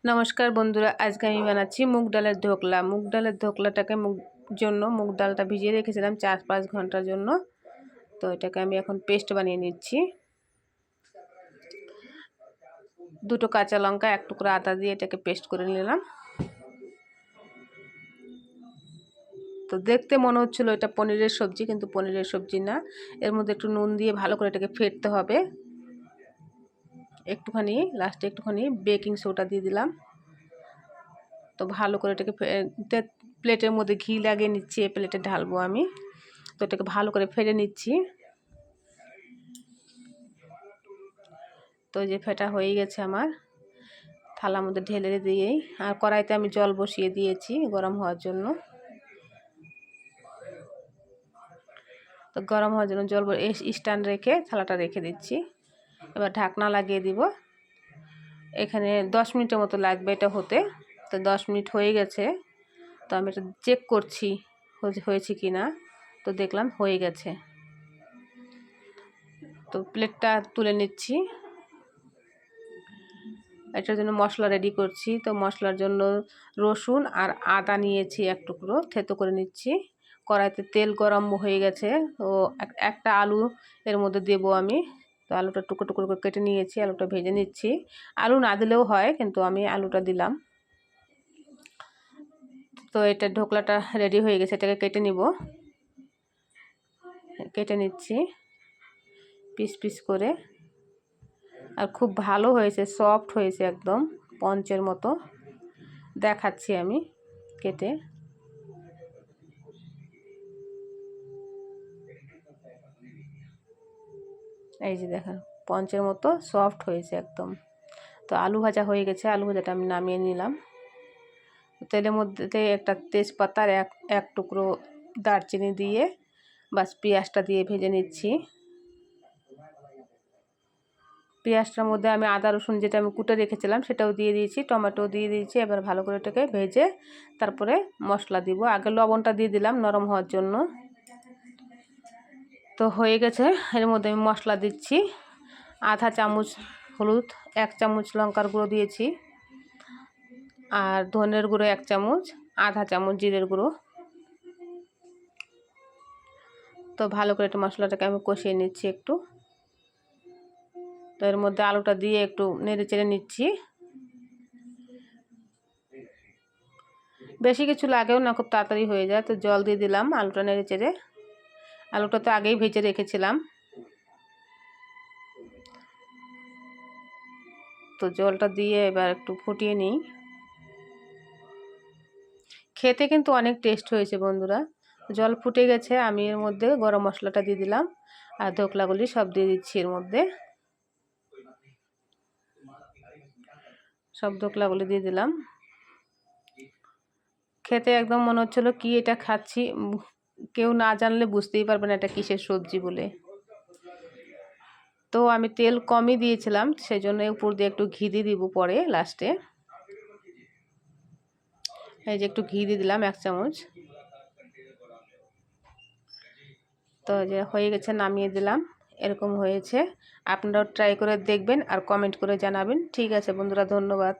नमस्कार बंधुरा आज के আমি বানাচ্ছি মুগ ডালের ধোকলা। মুগ ডালের ধোকলাটাকে মুগ ডালটা ভিজিয়ে রেখেছিলাম 4-5 ঘন্টার জন্য। তো এটাকে আমি এখন পেস্ট বানিয়ে নিচ্ছি। দুটো কাঁচা লঙ্কা, এক টুকরা আদা দিয়ে এটাকে পেস্ট করে নিলাম। তো দেখতে মনে হচ্ছিল এটা পনিরের সবজি, কিন্তু পনিরের সবজি না। এর মধ্যে একটু নুন দিয়ে ভালো করে এটাকে ফেটতে হবে। লাস্টে একটুখানি বেকিং সোডা দিয়ে দিলাম। তো ভালো করে এটাকে প্লেটের মধ্যে ঘি লাগিয়ে নিচ্ছি। এই প্লেটে ঢালবো আমি। তো এটাকে ভালো করে ফেটে নিচ্ছি। তো যে ফেটা হয়ে গেছে আমার, থালার মধ্যে ঢেলে দিয়েই আর কড়াইতে আমি জল বসিয়ে দিয়েছি গরম হওয়ার জন্য। তো গরম হওয়ার জন্য জল স্ট্যান্ড রেখে থালাটা রেখে দিচ্ছি। এবার ঢাকনা লাগিয়ে দিব। এখানে 10 মিনিটের মতো লাগবে এটা হতে। তো 10 মিনিট হয়ে গেছে। তো আমি এটা চেক করছি হয়েছে কি না। তো দেখলাম হয়ে গেছে। তো প্লেটটা তুলে নিচ্ছি। এটার জন্য মশলা রেডি করছি। তো মশলার জন্য রসুন আর আদা নিয়েছি, এক টুকরো থেতো করে নিচ্ছি। কড়াইতে তেল গরম হয়ে গেছে। তো একটা আলু এর মধ্যে দেব আমি। তো আলুটা টুকরো টুকরো করে কেটে নিয়েছি, আলুটা ভেজে নিচ্ছি। আলু না দিলেও হয়, কিন্তু আমি আলুটা দিলাম। তো এটা ঢোকলাটা রেডি হয়ে গেছে, এটাকে কেটে নিচ্ছি পিস পিস করে। আর খুব ভালো হয়েছে, সফট হয়েছে, একদম পঞ্চের মতো। দেখাচ্ছি আমি কেটে। এই যে দেখেন, পঞ্চের মতো সফট হয়েছে একদম। তো আলু ভাজা হয়ে গেছে, আলু ভাজাটা আমি নামিয়ে নিলাম। তেলের মধ্যে একটা তেজপাতা আর এক টুকরো দারচিনি দিয়ে বাস পেঁয়াজটা দিয়ে ভেজে নিচ্ছি। পেঁয়াজটার মধ্যে আমি আদা রসুন যেটা আমি কুটে রেখেছিলাম সেটাও দিয়ে দিয়েছি, টমেটো দিয়ে দিয়েছি। এবার ভালো করে এটাকে ভেজে তারপরে মশলা দিব। আগে লবণটা দিয়ে দিলাম নরম হওয়ার জন্য। তো হয়ে গেছে। এর মধ্যে আমি মশলা দিচ্ছি। আধা চামচ হলুদ, 1 চামচ লঙ্কার গুঁড়ো দিয়েছি, আর ধনের গুঁড়ো 1 চামচ, আধা চামচ জিরের গুঁড়ো। তো ভালো করে এটা মশলাটাকে আমি কষিয়ে নিচ্ছি একটু। তো এর মধ্যে আলুটা দিয়ে একটু নেড়ে চেড়ে নিচ্ছি। বেশি কিছু লাগেও না, খুব তাড়াতাড়ি হয়ে যায়। তো জল দিয়ে দিলাম আলুটা নেড়ে চেড়ে। আলুটা তো আগেই ভেজে রেখেছিলাম। তো জলটা দিয়ে এবার একটু ফুটিয়ে নিই। খেতে কিন্তু অনেক টেস্ট হয়েছে বন্ধুরা। জল ফুটে গেছে, আমি এর মধ্যে গরম মশলাটা দিয়ে দিলাম আর ধোকলাগুলি সব দিয়ে দিচ্ছি এর মধ্যে। সব ধোকলাগুলি দিয়ে দিলাম। খেতে একদম মনে হচ্ছিল কি এটা খাচ্ছি, কেউ না জানলে বুঝতেই পারবে না এটা কিসের সবজি বলে। তো আমি তেল কমই দিয়েছিলাম, সেই জন্য উপর দিয়ে একটু ঘি দিয়ে দিব পরে লাস্টে। এই যে একটু ঘি দিয়ে দিলাম 1 চামচ। তো যে হয়ে গেছে, নামিয়ে দিলাম। এরকম হয়েছে। আপনারাও ট্রাই করে দেখবেন আর কমেন্ট করে জানাবেন। ঠিক আছে বন্ধুরা, ধন্যবাদ।